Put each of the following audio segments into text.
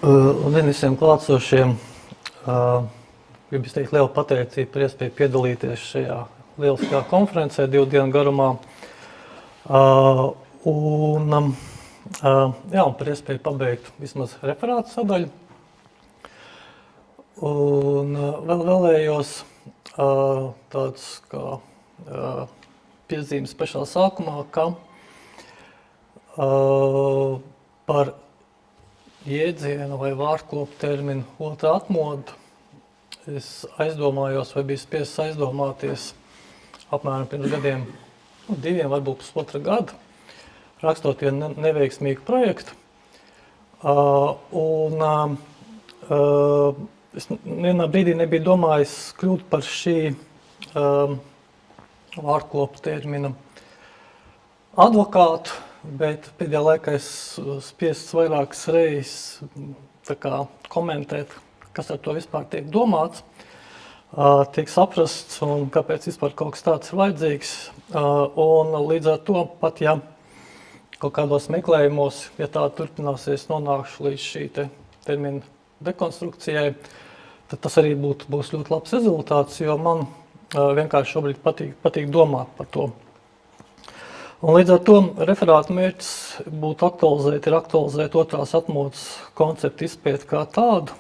Un visiem klātsošiem gribu teikt lielu pateicību par iespēju piedalīties šajā lieliskajā konferencē 2 dienu garumā. Un par iespēju pabeigt vismaz referātu sadaļu. Un vēl vēlējos tāds kā piezīmes pašā sākumā, ka par jēdzienu vai vārdkopu terminu otrā atmoda es aizdomājos vai biju spiests aizdomāties apmēram pirms gadiem, 2, varbūt pusotra gada, rakstot vienu neveiksmīgu projektu. Es vienā brīdī nebiju domājis kļūt par šī vārdkopu termina advokātu, bet pēdējā laikā es spiests vairākas reizes komentēt, kas ar to vispār tiek domāts, tiek saprasts un kāpēc vispār kaut kas tāds ir vajadzīgs. Un līdz ar to pat, ja kaut kādos meklējumos, ja tā turpināsies, nonākšu līdz šī termina dekonstrukcijai, tad tas arī būs ļoti labs rezultāts, jo man vienkārši šobrīd patīk domāt par to. Un līdz ar to referāta mērķis būtu aktualizēt otrās atmodas konceptu izpēti kā tādu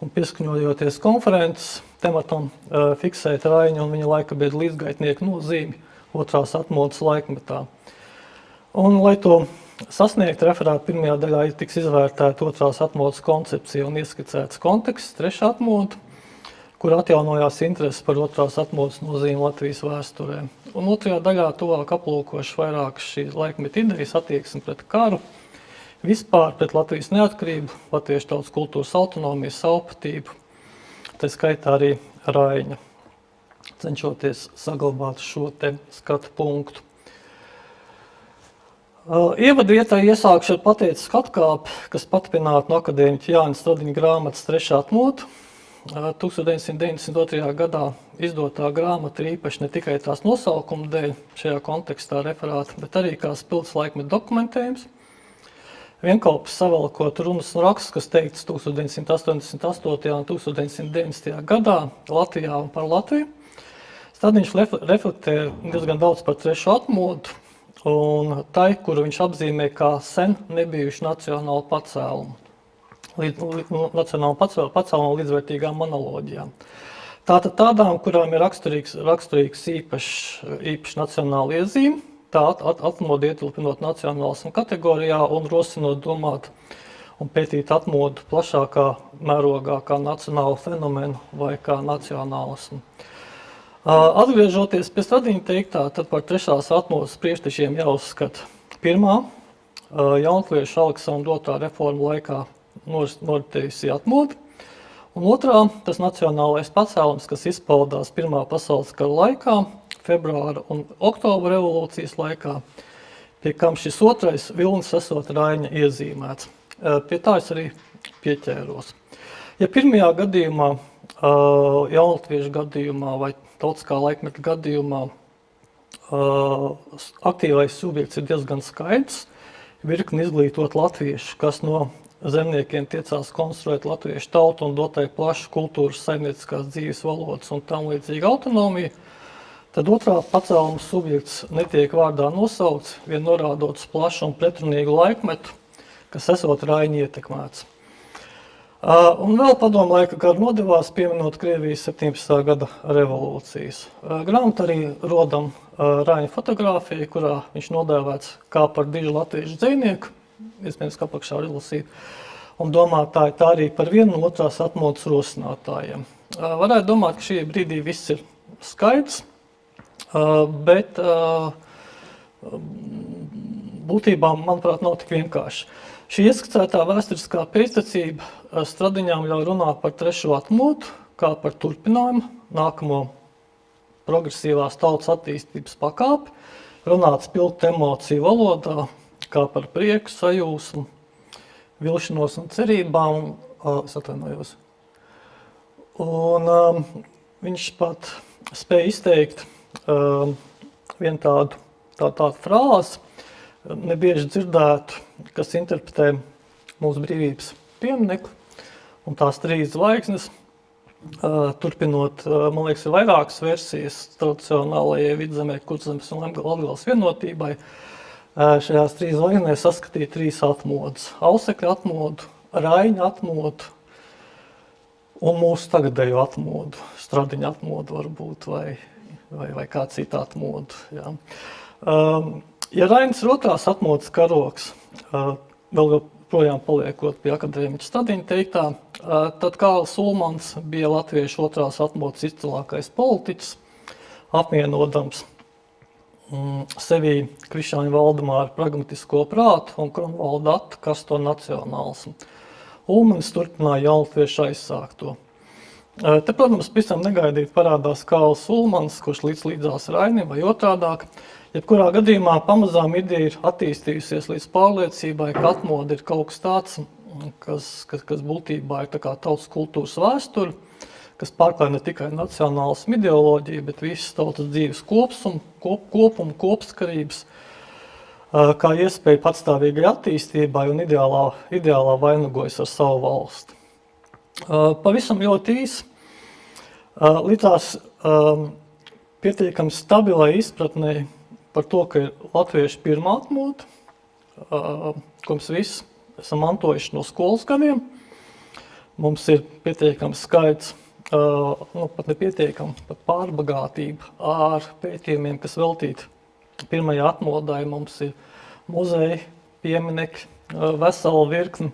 un pieskaņojoties konferences tematam fiksēt Raiņa un viņa laikabiedra līdzgaitnieku nozīmi otrās atmodas laikmetā. Un, lai to sasniegt, referāta pirmajā daļā tiks izvērtēta otrās atmodas koncepcija un ieskicēts konteksts, trešā atmoda, kur atjaunojās interesi par otrās atmodas nozīmi Latvijas vēsturē. Un otrajā daļā tuvāk aplūkošu vairākas šī laikmeta idejas, attieksmi pret karu, vispār pret Latvijas neatkarību, latviešu tautas kultūras autonomiju, savpatību, tā skaitā arī Raiņa, cenšoties saglabāt šo te skatu punktu. Ievadu vietai iesākšu ar pateicisku atkāpi, kas patapināta no akadēmiķa Jāņa Stradiņa grāmatas trešā atmoda. 1992. gadā izdotā grāmata ir īpaši ne tikai tās nosaukuma dēļ šajā kontekstā referāta, bet arī kā spilgts laikmeta dokumentējums. Vienkalpis savalkot runas un rakstus, kas teikts 1988. un 1990. gadā Latvijā un par Latviju. Stradiņš reflektē diezgan daudz par trešo atmodu un tai, kuru viņš apzīmē kā sen nebijuši nacionālu pacēlumu. Nacionālu pacēlumu līdzvērtīgām analoģijām. Tātad tādām, kurām ir raksturīgs īpašs nacionāla iezīme, tā atmodu ietilpinot nacionālismu kategorijā un rosinot domāt un pētīt atmodu plašākā mērogā kā nacionālu fenomenu vai kā nacionālismu. Atgriežoties pie Stradiņa teiktā, tad par trešās atmodas priekštečiem jāuzskata pirmā, jaunatviešu Aleksandra II reformu laikā noritējusi atmoda, un otrā, tas nacionālais pacēlums, kas izpaudās Pirmā pasaules kara laikā, februāra un oktobra revolūcijas laikā, pie kam šis otrais vilnis esot Raiņa iezīmēts. Pie tā es arī pieķēros. Ja pirmajā gadījumā, jaunatviešu gadījumā vai tautiskā laikmeta gadījumā, aktīvais subjekts ir diezgan skaidrs, virkni izglītot latviešu, kas no zemniekiem tiecās konstruēt latviešu tautu un dotai plašu kultūras, saimnieciskās dzīves valodas un tam līdzīga autonomija, tad otrā pacēluma subjekts netiek vārdā nosaukts, vien norādot uz plašu un pretrunīgu laikmetu, kas esot Raiņa ietekmēts. Un vēl padomu laika garu nodevās pieminot Krievijas 17. gada revolūcijas. Grāmatā arī rodam Raiņa fotogrāfiju, kurā viņš nodēvēts kā par dižu latviešu dzejnieku, iespējams, kā apakšā var izlasīt, un domātāji tā arī par vienu no otrās atmodas rosinātājiem. Varētu domāt, ka šī brīdī viss ir skaidrs, bet būtībā, manuprāt, nav tik vienkārši. Šī ieskicētā vēsturiskā pēctecība Stradiņām ļauj runāt par trešo atmodu, kā par turpinājumu, nākamo progresīvās tautas attīstības pakāpi, runāt spilgtu emociju valodā, kā par prieku, sajūsmu, vilšanos un cerībām. Es atvainojos. Un viņš pat spēja izteikt vienu tādu frāzi, nebieži dzirdētu, kas interpretē mūsu brīvības pieminiekli, un tās 3 zvaigznes, turpinot, man liekas, ir vairākas versijas tradicionālajai Vidzemē, Kurzemes un Latgales vienotībai. Šajās 3 zvaigznēs saskatīja 3 atmodas. Ausekļa atmodu, Raiņa atmodu un mūsu tagadējo atmodu, Stradiņa atmodu varbūt, vai kā cita atmodu. Jā. Ja Rainis ir 2. atmodas karogs, vēl projām paliekot pie akadēmiķa Stradiņa teiktā, tad Kārlis Ulmans bija latviešu 2. atmodas izcilākais politiķis, apvienodams sevī Krišāņa Valdemāra pragmatisko prātu un Kronvalda atkasto nacionālismu. Ulmanis turpināja jaunatviešu aizsākto. Te, protams, visam negaidīt parādās Kārlis Ulmans, kurš līdzās Rainim vai otrādāk. Jebkurā gadījumā pamazām ideja ir attīstījusies līdz pārliecībai, ka atmoda ir kaut kas tāds, kas būtībā ir tā kā tautas kultūras vēsture, kas pārklāj ne tikai nacionālismu ideoloģiju, bet visas tautas dzīves kopumu, kopskarības, kā iespēja patstāvīgai attīstībai un ideālā vainagojas ar savu valsti. Pavisam ļoti īsi, līdzās pietiekami stabilai izpratnei par to, ka ir latviešu pirmā atmoda, ko mēs visi esam mantojuši no skolas gadiem. Mums ir pietiekami skaits, pat nepietiekami, pat pārbagātība ar pētījumiem, kas veltīti pirmajā atmodai. Mums ir muzeji, pieminekļi, vesela virkni.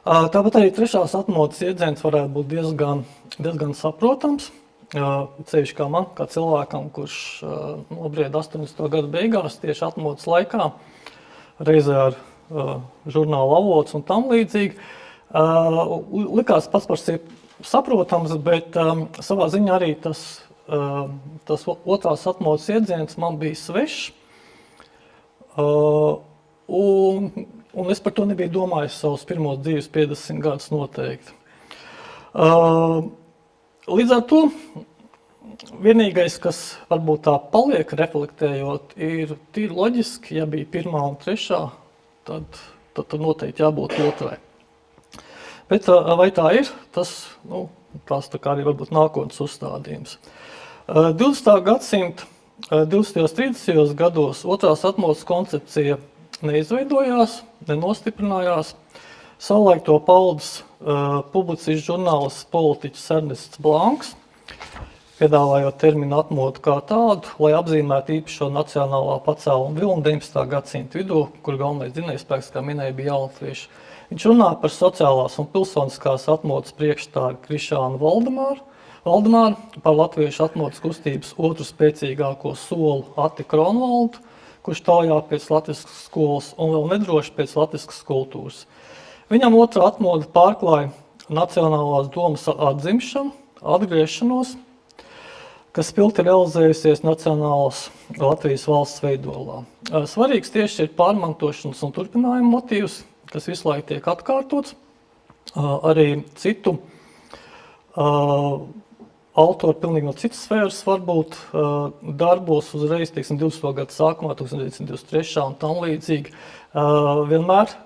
Tāpat arī 3. atmodas iedziens varētu būt diezgan saprotams. Ceļš kā man, kā cilvēkam, kurš nobried 80. gadu beigās tieši atmodas laikā, reizē ar žurnālu Avots un tam līdzīgi. Likās pats par sevi saprotams, bet savā ziņā arī tas 2. atmodas iedziens man bija svešs. Un es par to nebiju domājis savus pirmos dzīves 50 gadus noteikti. Līdz ar to vienīgais, kas varbūt tā paliek reflektējot, ir tīri loģiski, ja bija 1. un 3., tad noteikti jābūt 2. Bet vai tā ir, tās tā kā arī varbūt nākotnes uzstādījums. 20. gadsimta 20. 30. gados 2. atmodas koncepcija neizveidojās, nenostiprinājās. Savulaik to paudas publicists žurnālists politiķis Ernests Blanks, piedāvājot terminu atmodu kā tādu, lai apzīmētu īpašo nacionālā pacēluma vilni 19. gadsimta vidū, kur galvenais dzinējspēks, kā minēja, bija jaunatvieši. Viņš runā par sociālās un pilsoniskās atmodas priekšstāvi Krišānu Valdemāru, par latviešu atmodas kustības otru spēcīgāko soli Ati Kronvaldu, kurš taujā pēc latviskas skolas un vēl nedroši pēc latviskas kultūras. Viņam 2. atmoda pārklāja nacionālās domas atzimšanu, atgriešanos, kas spilgti realizējusies nacionālās Latvijas valsts veidolā. Svarīgs tieši ir pārmantošanas un turpinājuma motīvs, kas visu laiku tiek atkārtots. Arī citu autori pilnīgi no citas sfēras varbūt darbos uzreiz, 20. gadu sākumā, 1923. un tam līdzīgi. Vienmēr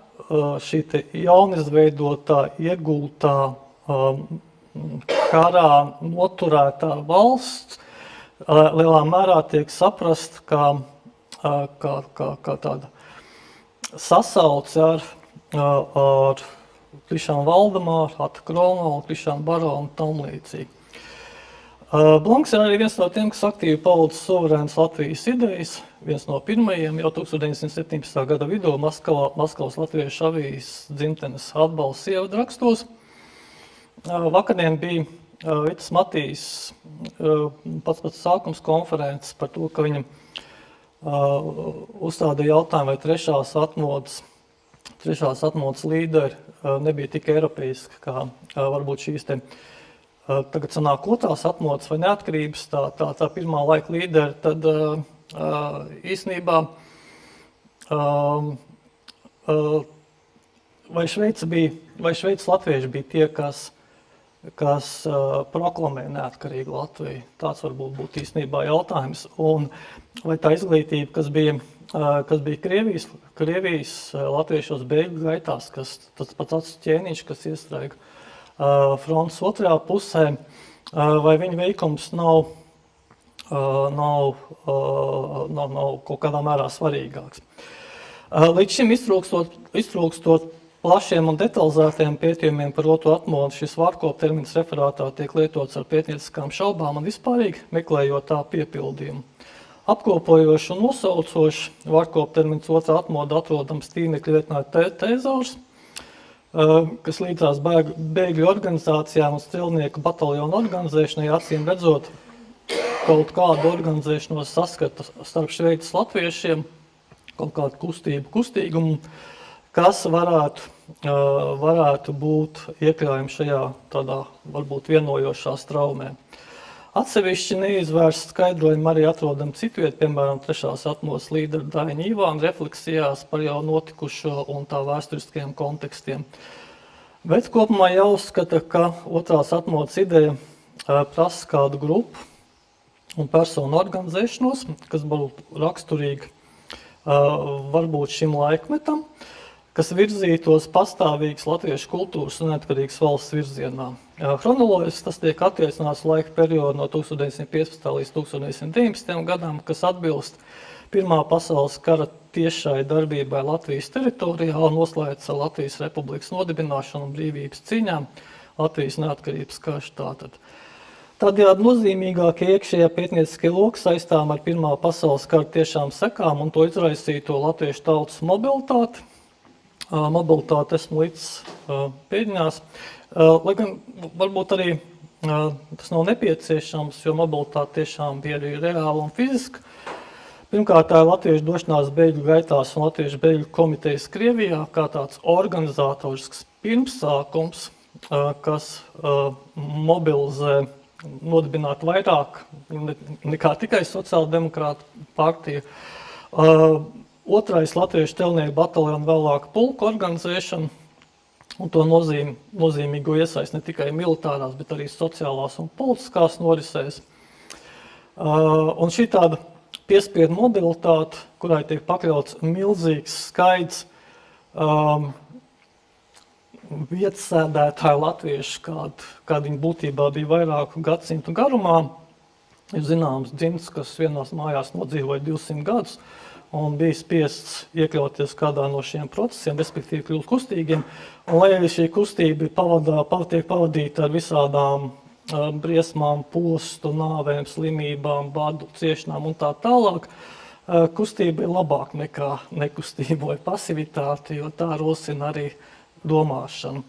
šī te jaunizveidotā, iegultā, karā noturētā valsts lielā mērā tiek saprast kā tāda sasauce ar Krišānu Valdemāru, Ati Kronvaldu, Krišānu Baronu un tam līdzīgi. Blanks ir arī viens no tiem, kas aktīvi pauda suverēnas Latvijas idejas. Viens no pirmajiem jau 1917. gada vidū Maskavas latviešu avīzes dzimtenes atbalsts ievadarakstos. Vakardien bija Vitas Matīs pats sākums konferences par to, ka viņam uzstādīja jautājumu, vai trešās atmodas līderi nebija tik eiropeiski, kā varbūt šīs te tagad sanāk 2. atmodas vai neatkarības, tā pirmā laika līderi, tad īsnībā vai Šveices latvieši bija tie, kas proklamē neatkarīgu Latviju? Tāds varbūt būtu īstenībā jautājums. Un vai tā izglītība, kas bija kas bija Krievijas latviešos bēgļu gaitās, tas pats ķēniņš, kas iestrēga frontes otrajā pusē, vai viņa veikums nav kaut kādā mērā svarīgāks. Līdz šim iztrūkstot plašiem un detalizētiem pētījumiem par otro atmodu, šis vārkopu termins referātā tiek lietots ar pētnieciskām šaubām un vispārīgi meklējot tā piepildījumu. Apkopojoši un nosaucoši vārkopu termins otrā atmoda atrodams tīmekļa vietnē Tēzaurs, kas līdzās bēgļu organizācijām un strelnieku bataljonu organizēšanai acīm redzot kaut kādu organizēšanos saskata starp Šveices latviešiem, kaut kādu kustīgumu, kas varētu būt iekļaujami šajā tādā varbūt vienojošā straumē. Atsevišķi neizvērst skaidrojumi arī atrodam citviet, piemēram, trešās atmodas līdera Daņa Ivāna refleksijās par jau notikušo un tā vēsturiskajiem kontekstiem. Bet kopumā jāuzskata, ka otrās atmodas ideja prasa kādu grupu un personu organizēšanos, kas būtu raksturīgi varbūt šim laikmetam, kas virzītos pastāvīgas latviešu kultūras un neatkarīgas valsts virzienā. Chronoloģiski tas tiek attiecināts laika periodu no 1915. līdz 1919. gadam, kas atbilst Pirmā pasaules kara tiešai darbībai Latvijas teritorijā un noslēdz Latvijas Republikas nodibināšanu un brīvības cīņām, Latvijas neatkarības karš tātad. Tādējādi nozīmīgākie iekšējie pētnieciskie loki saistām ar Pirmā pasaules kara tiešām sekām un to izraisīto latviešu tautas mobilitāti. Mobilitāti esmu līdz pēdiņās, lai gan varbūt arī tas nav nepieciešams, jo mobilitāte tiešām bija arī reāla un fiziska. Pirmkārt, tā ir latviešu došanās bēgļu gaitās un latviešu bēgļu komitejas Krievijā kā tāds organizatorisks pirmsākums, kas mobilizē nodibināt vairāk nekā tikai sociāldemokrātu partija. Otrais latviešu telnieku bataljonu vēlāk pulku organizēšana un to nozīmīgo iesaist ne tikai militārās, bet arī sociālās un politiskās norisēs. Un šī tāda piespiedu mobilitāte, kurai tiek pakļauts milzīgs skaits vietasēdētāju latviešu, kādi viņi būtībā bija vairāku gadsimtu garumā. Ir zināms dzimts, kas vienās mājās nodzīvoja 200 gadus, un bija spiests iekļauties kādā no šiem procesiem, respektīvi kļūt kustīgiem. Un lai arī šī kustība tiek pavadīta ar visādām briesmām, postu, nāvēm, slimībām, badu, ciešanām un tā tālāk, kustība ir labāk nekā nekustība vai pasivitāte, jo tā rosina arī domāšanu.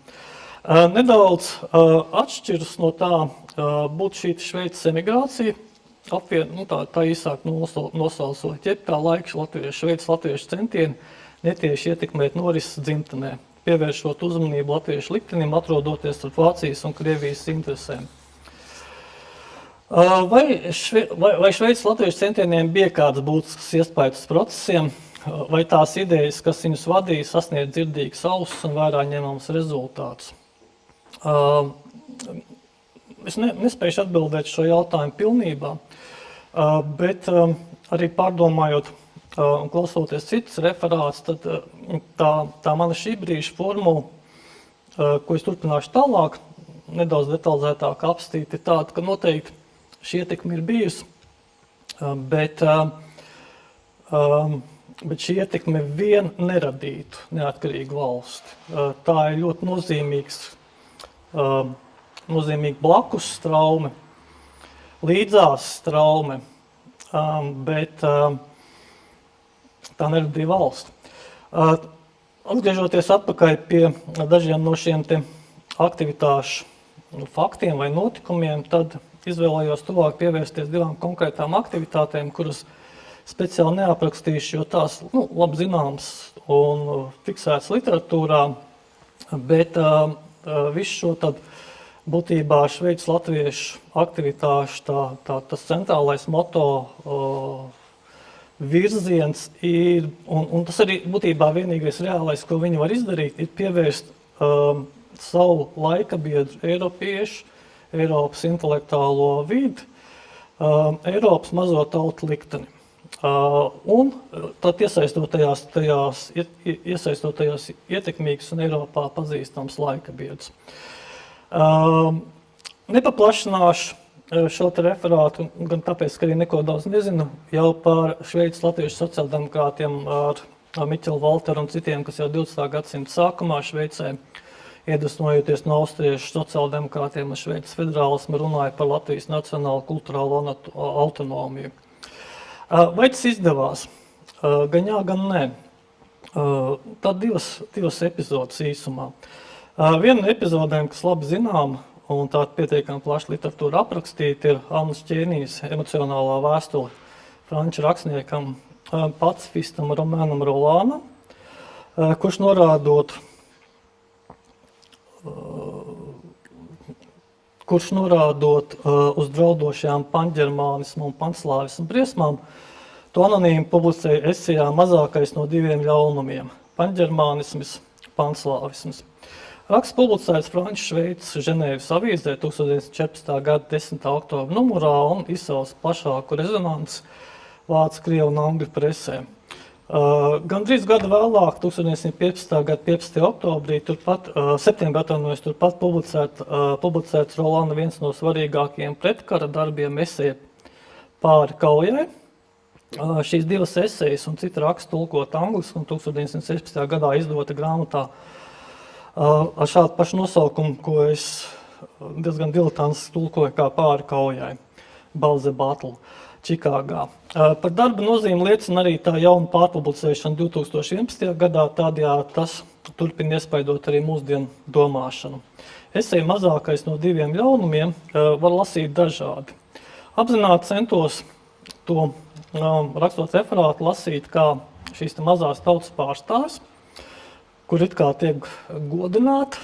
Nedaudz atšķiras no tā būtu šī Šveices emigrācija, tā īsāk nosaucot, jeb tā laika Šveices latviešu centieni netieši ietekmēt norises dzimtenē, pievēršot uzmanību latviešu liktenim, atrodoties starp Vācijas un Krievijas interesēm. Vai Šveices latviešu centieniem bija kāds būtisks iespējas procesiem, vai tās idejas, kas viņus vadīja, sasniedz dzirdīgas ausis un vērā ņemams rezultātus? Es nespēju atbildēt šo jautājumu pilnībā, bet arī pārdomājot un klausoties citas referāts, tad tā mana šī brīža formula, ko es turpināšu tālāk, nedaudz detalizētāk apstīt, ir tāda, ka noteikti šī ietekme ir bijusi, bet šī ietekme vien neradītu neatkarīgu valsti. Tā ir ļoti nozīmīga blakus straume, līdzās straume, bet tā neradīja valsti. Atgriežoties atpakaļ pie dažiem no šiem te aktivitāšu faktiem vai notikumiem, tad izvēlējos tuvāk pievērsties divām konkrētām aktivitātēm, kuras speciāli neaprakstīšu, jo tās labi zināmas un fiksētas literatūrā, bet visu šo tad būtībā Šveices latviešu aktivitāšu tas centrālais moto virziens ir, un tas arī būtībā vienīgais reālais, ko viņi var izdarīt, ir pievērst savu laika biedru eiropiešu, Eiropas intelektuālo vidi, Eiropas mazo tautu likteni. un tad iesaistotajās ietekmīgas un Eiropā pazīstams laika biedrs. Nepaplašināšu šo te referātu, gan tāpēc, ka arī neko daudz nezinu, jau par Šveices latviešu sociāldemokrātiem ar Miķelu Valteru un citiem, kas jau 20. gadsimta sākumā Šveicē, iedvesmojoties no austriešu sociāldemokrātiem un Šveices federālismu, runāja par Latvijas nacionālu kulturālo autonomiju. Vai tas izdevās? Gan jā, gan nē. Tad divas epizodes īsumā. Viena no epizodēm, kas labi zinām, un tā pietiekami plaša literatūra aprakstīta, ir Annas Čēnijas emocionālā vēstule franču rakstniekam, pacifistam Romainam Rolandam, kurš norādot uz draudošajām panģermānismu un panslāvismu briesmām, to anonīmi publicēja esejā Mazākais no diviem ļaunumiem – panģermānisms, panslāvisms. Raksts publicēts Franču-Šveices Ženēvas avīzē 1914. gada 10. oktobra numurā un izsauc plašāku rezonanci vācu, krievu un angļu presē. Gandrīz gadu vēlāk, 1915. gada 15. oktobrī, turpat publicēts Rolanda viens no svarīgākajiem pretkara darbiem eseja Pāri kaujai. Šīs divas esejas un cita raksta tulkot angliski un 1916. gadā izdota grāmatā ar šādu pašu nosaukumu, ko es diezgan diletantiski tulkoju kā Pāri kaujai, Balze Battle, Čikāgā. Par darba nozīmi liecina arī tā jauna pārpublicēšana 2011. gadā, tādējādi tas turpina iespaidot arī mūsdienu domāšanu. Eseja Mazākais no diviem ļaunumiem var lasīt dažādi. Apzināti centos to rakstot referātu lasīt kā šīs mazās tautas pārstāvis, kur it kā tiek godināti,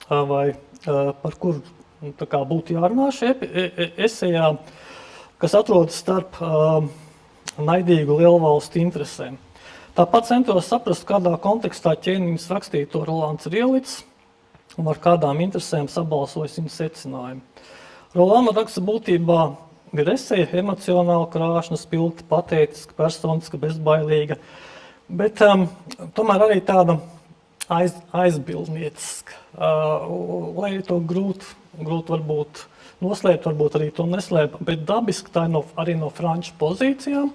vai par kuru būtu jārunā šajā esejā, kas atrodas starp naidīgu lielvalstu interesēm. Tāpat centos saprast, kādā kontekstā ķēniņš rakstīto Rolands ir ielicis un ar kādām interesēm sabalsojas viņa secinājumi. Rolanda raksta būtībā ir eseja emocionāli krāšņa, spilgta, patētiska, personiska, bezbailīga, bet tomēr arī tāda aizbildnieciska, lai to grūti varbūt noslēpt, varbūt arī to neslēp, bet dabiski tā ir arī no franču pozīcijām.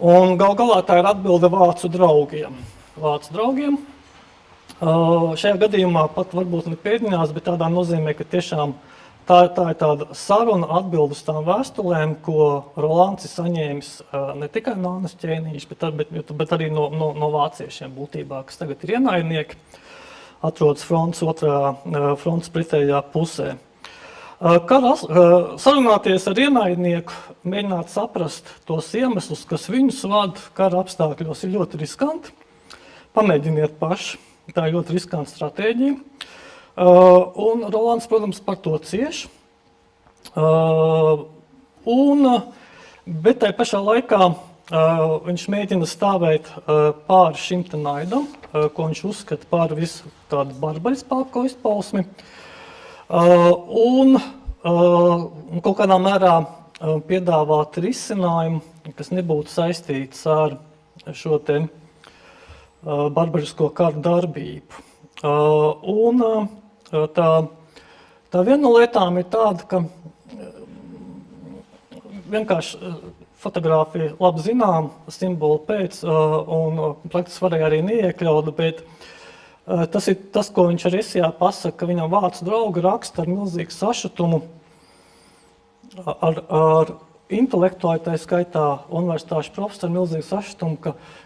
Un gal galā tā ir atbilde vācu draugiem. Šajā gadījumā pat varbūt ne pēdiņās, bet tādā nozīmē, ka tiešām tā ir tāda saruna atbilde uz tām vēstulēm, ko Rolands ir saņēmis ne tikai no Annas Čēnijas, bet arī no vāciešiem būtībā, kas tagad ir ienaidnieki, atrodas frontes pretējā pusē. Sarunāties ar ienaidnieku, mēģināt saprast tos iemeslus, kas viņus vada kara apstākļos, ir ļoti riskanti. Pamēģiniet paši, tā ir ļoti riskanta stratēģija. Un Rolands, protams, par to cieš. Bet tai pašā laikā viņš mēģina stāvēt pāri šim te naidam, ko viņš uzskata par visu tādu barbariskāko izpausmi. Un kaut kādā mērā piedāvāt risinājumu, kas nebūtu saistīts ar šo te barbarisko karu darbību. Tā viena no lietām ir tāda, ka vienkārši fotogrāfija labi zinām, simbolu pēc, un praktiski varēja arī neiekļaut, bet tas ir tas, ko viņš arī esejā pasaka, ka viņam vācu draugi raksta ar milzīgu sašutumu, ar intelektuāli, tā skaitā universitāšu profesori milzīgu sašutumu,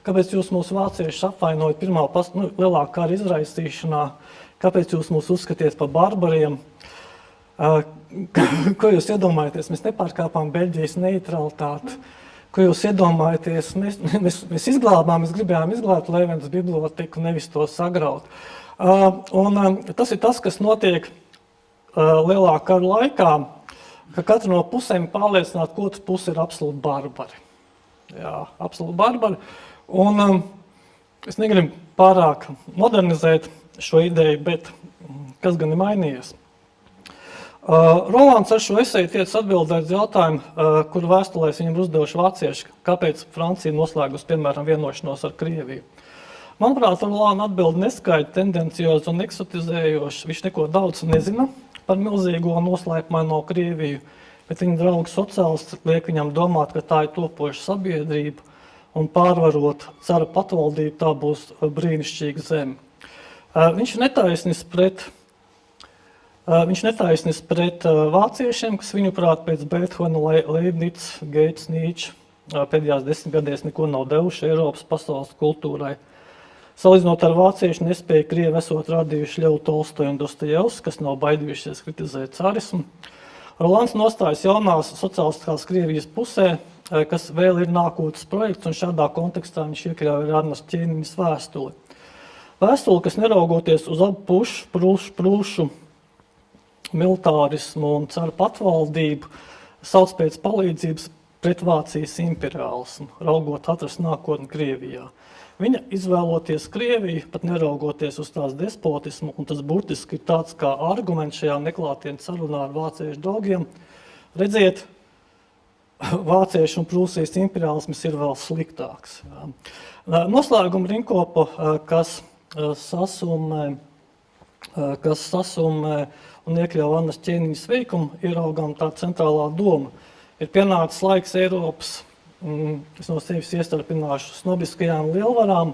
kāpēc jūs mūs vāciešus apvainojat pirmā lielākā kara izraisīšanā, kāpēc jūs mūs uzskatiet par barbariem, ko jūs iedomājaties, mēs nepārkāpām Beļģijas neutralitāti, ko jūs iedomājaties, mēs izglābām, mēs gribējām izglābt Leventas biblioteku, nevis to sagraut. Tas ir tas, kas notiek lielā kara laikā, ka katra no pusēm pārliecināt, ka otrs puse ir absolūti barbari. Jā, absolūti barbari. Un es negribu pārāk modernizēt šo ideju, bet kas gan ir mainījies? Rolands ar šo eseju tiec atbildēt jautājumu, kuru vēstulēs viņam uzdevuši vācieši, kāpēc Francija noslēgus, piemēram, vienošanos ar Krieviju. Manuprāt, Rolanda atbildi neskaidri, tendenciozi un eksotizējoši. Viņš neko daudz nezina par milzīgo noslēpumaino Krieviju, bet viņa draugi sociālisti liek viņam domāt, ka tā ir topoša sabiedrība un pārvarot cara patvaldību, tā būs brīnišķīga zeme. Viņš netaisnis pret vāciešiem, kas viņuprāt pēc Beethovena, Leibniz, Geits, Nīčs pēdējās 10 gadēs neko nav devuši Eiropas pasaules kultūrai. Salīdzinot ar vāciešu nespēju, Krievi esot radījuši Ļevu Tolstoju un Dostojevski, kas nav baidījušies kritizēt carismu. Rolands nostājas jaunās sociālistiskās Krievijas pusē, kas vēl ir nākotnes projekts, un šādā kontekstā viņš iekļauj Ernestu Ķēniņas vēstuli. Vēstuli, kas neraugoties uz abu pušu militārismu un caru patvaldību, sauc pēc palīdzības pret Vācijas imperiālismu, raugot atrast nākotni Krievijā. Viņa izvēloties Krieviju, pat neraugoties uz tās despotismu, un tas burtiski ir tāds kā arguments šajā neklātienes sarunā ar vāciešu draugiem. Redziet, vāciešu un Prūsijas imperiālisms ir vēl sliktāks. Noslēguma rinkopa, kas sasumē un iekļauj Annas Ķēniņas veikumu, ieraugām tā centrālā doma. Ir pienācis laiks Eiropas, es no sevis iestarpināšu, snobiskajām lielvarām,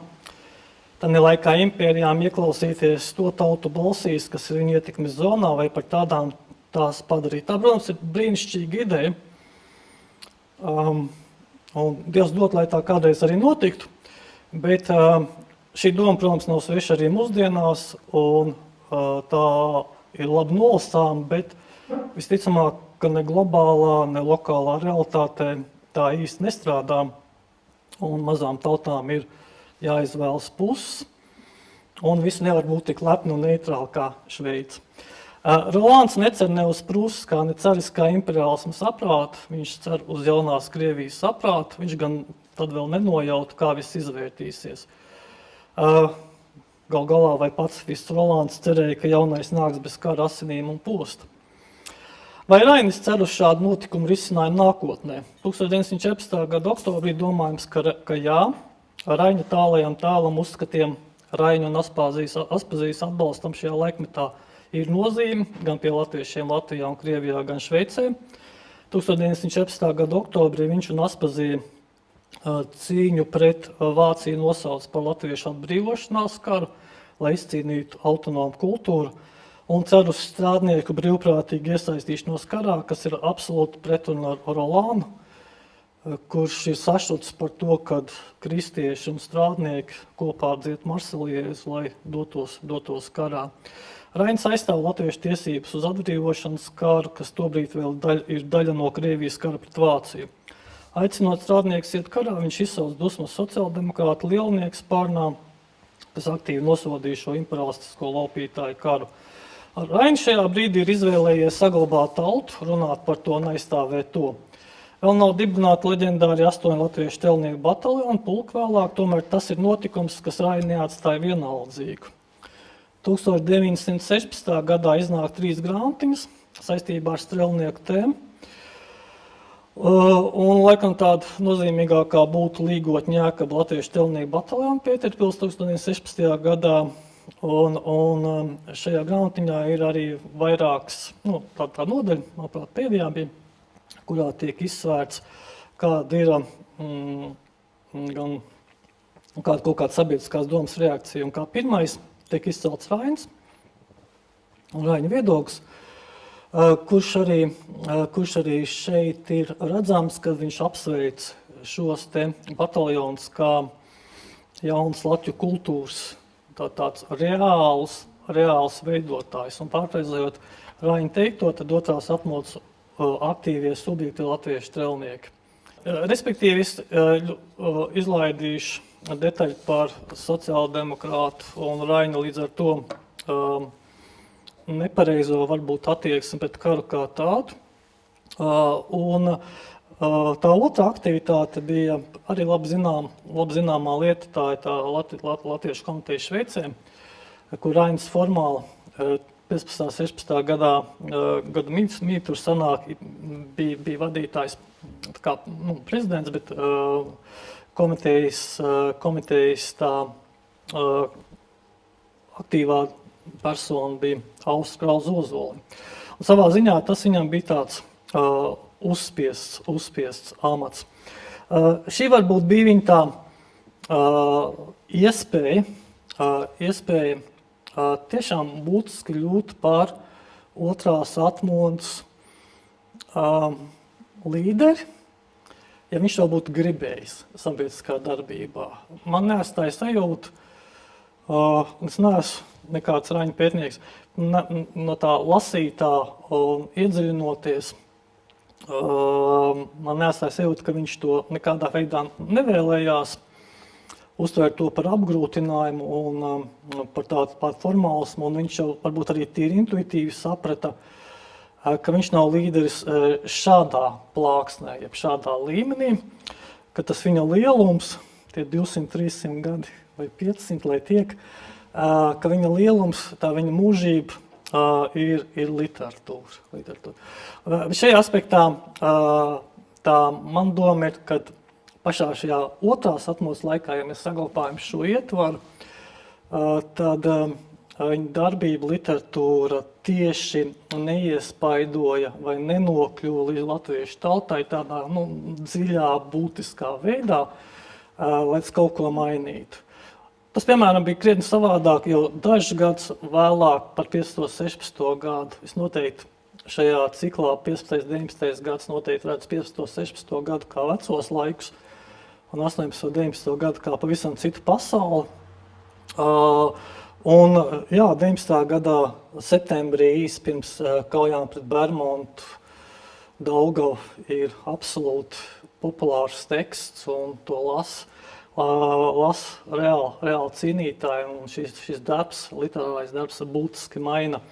tad laikā impērijām ieklausīties to tautu balsīs, kas ir viņa ietekmes zonā, vai par tādām tās padarīt. Tā, protams, ir brīnišķīga ideja, un Dievs dod, lai tā kādreiz arī notiktu, bet šī doma, protams, nav sveša arī mūsdienās, un tā ir labi nolasām, bet visticamāk, ka ne globālā, ne lokālā realitātē tā īsti nestrādā, un mazām tautām ir jāizvēlas puses, un visi nevar būt tik lepni un neitrāli kā Šveica. Rolands necer ne uz prūsiskā, ne cariskā imperiālisma saprātu, viņš cer uz jaunās Krievijas saprātu, viņš gan tad vēl nenojautu, kā viss izvērtīsies. Gal galā vai pacifists Rolands cerēja, ka jaunais nāks bez kara asinīm un posta. Vai Rainis cer uz šādu notikumu risinājumu nākotnē? 1914. gada oktobrī domājams, ka jā, Raņa tālajam tēlam uzskatiem Raņu un Aspazijas atbalstam šajā laikmetā ir nozīme gan pie latviešiem Latvijā un Krievijā, gan Šveicē. 1914. gada oktobrī viņš un Aspazija cīņu pret Vāciju nosauc par latviešu atbrīvošanās karu, lai izcīnītu autonomu kultūru, un cer uz strādnieku brīvprātīgu iesaistīšanos karā, kas ir absolūti pretrunā ar Rolandu, kurš ir sašuts par to, kad kristieši un strādnieki kopā dzied Marseljēzi, lai dotos karā. Rainis aizstāv latviešu tiesības uz atbrīvošanas karu, kas tobrīd vēl ir daļa no Krievijas kara pret Vāciju. Aicinot strādniekus iet karā, viņš izsauc dusmas sociāldemokrātu lielnieku spārnā, kas aktīvi nosodīja šo imperialistisko laupītāju karu. Rainis šajā brīdī ir izvēlējies saglabāt tautu, runāt par to un aizstāvēt to. Vēl nav dibināti leģendāri 8 latviešu telnieku bataljonu pulku vēlāk, tomēr tas ir notikums, kas Raini neatstāja vienaldzīgu. 1916. gadā iznāk 3 grāmatiņas saistībā ar strelnieku tēmu. Un laikam tāda nozīmīgākā būtu Līgotņa Jēkaba latviešu telnieku bataljonu Pēterpils 1916. gadā. Un šajā grāmatiņā ir arī vairākas, tā nodaļa, manuprāt, pēdējā bija, kurā tiek izsvērts, kāda ir kaut kāda sabiedriskās domas reakcija. Un kā pirmais tiek izcelts Rainis un Raņa viedoklis, kurš arī šeit ir redzams, kad viņš apsveic šos te bataljonus kā jauns Latviju kultūras, tāds reāls veidotājs. Un pārreizējot Raņa teikto, tad otrās atmodas aktīvie subjekti latviešu strelnieki. Respektīvi, izlaidīšu detaļu par sociāldemokrātu un Raņu līdz ar to nepareizo varbūt attieksmi pret karu kā tādu. Un tā otra aktivitāte bija arī labi zināmā lieta, tā ir tā Latviešu komiteja Šveicē, kur Rainis formāli 15. 16. gada mītur sanāk, bija vadītājs, tā kā, prezidents, bet komitejas tā aktīvā persona bija Austs Krauls Ozoli. Un savā ziņā tas viņam bija tāds uzspiests amats. Šī varbūt bija viņa tā iespēja tiešām būtiski kļūt par otrās atmodas līderi, ja viņš to būtu gribējis sabiedriskā darbībā. Man neatstāja sajūta, es neesmu nekāds Raņa pētnieks, no tā lasītā un iedziļinoties, man neatstāja sajūta, ka viņš to nekādā veidā nevēlējās, uztvērt to par apgrūtinājumu un par tādu formālismu, un viņš jau varbūt arī tīri intuitīvi saprata, ka viņš nav līderis šādā plāksnē, jeb šādā līmenī, ka tas viņa lielums, tie 200, 300 gadi vai 500, lai tiek, ka viņa lielums, tā viņa mūžība ir literatūra. Šajā aspektā tā man doma ir, ka pašā šajā otrās atmodas laikā, ja mēs saglabājam šo ietvaru, tad viņa darbība literatūra tieši neiespaidoja vai nenokļuva līdz latviešu tautai tādā dziļā, būtiskā veidā, lai kaut ko mainītu. Tas, piemēram, bija krietni savādāk, jo dažus gadus vēlāk par 15. 16. gadu, es noteikti šajā ciklā 15. 19. gads noteikti redzu 15. 16. gadu kā vecos laikus un 18. 19. gadu kā pavisam citu pasauli. Un, jā, 19. gadā septembrī īsi pirms kaujām pret Bermontu Daugavu ir absolūti populārs teksts un to lasa reāli cīnītāji, un šis darbs, literārais darbs būtiski maina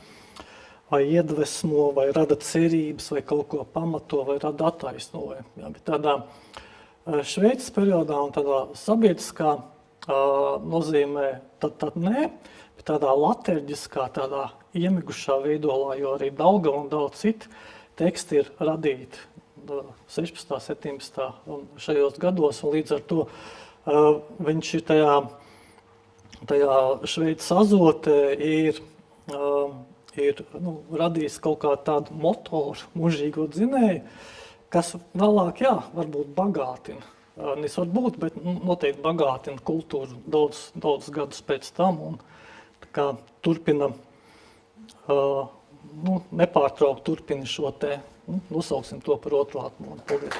vai iedvesmo, vai rada cerības, vai kaut ko pamato, vai rada attaisnojumu. Jā, bet tādā Šveices periodā un tādā sabiedriskā nozīmē tad nē, bet tādā laterģiskā, tādā iemigušā veidolā, jo arī Daugava un daudz citi teksti ir radīti 16. 17. un šajos gados, un līdz ar to viņš ir tajā Šveices azotē ir radījis kaut kā tādu motoru, mūžīgo dzinēju, kas vēlāk, jā, varbūt bagātina. Nevis varbūt, bet noteikti bagātina kultūru daudz gadus pēc tam un tā kā turpina, nepārtraukt turpina šo te, nosauksim to par otro atmodu. Paldies!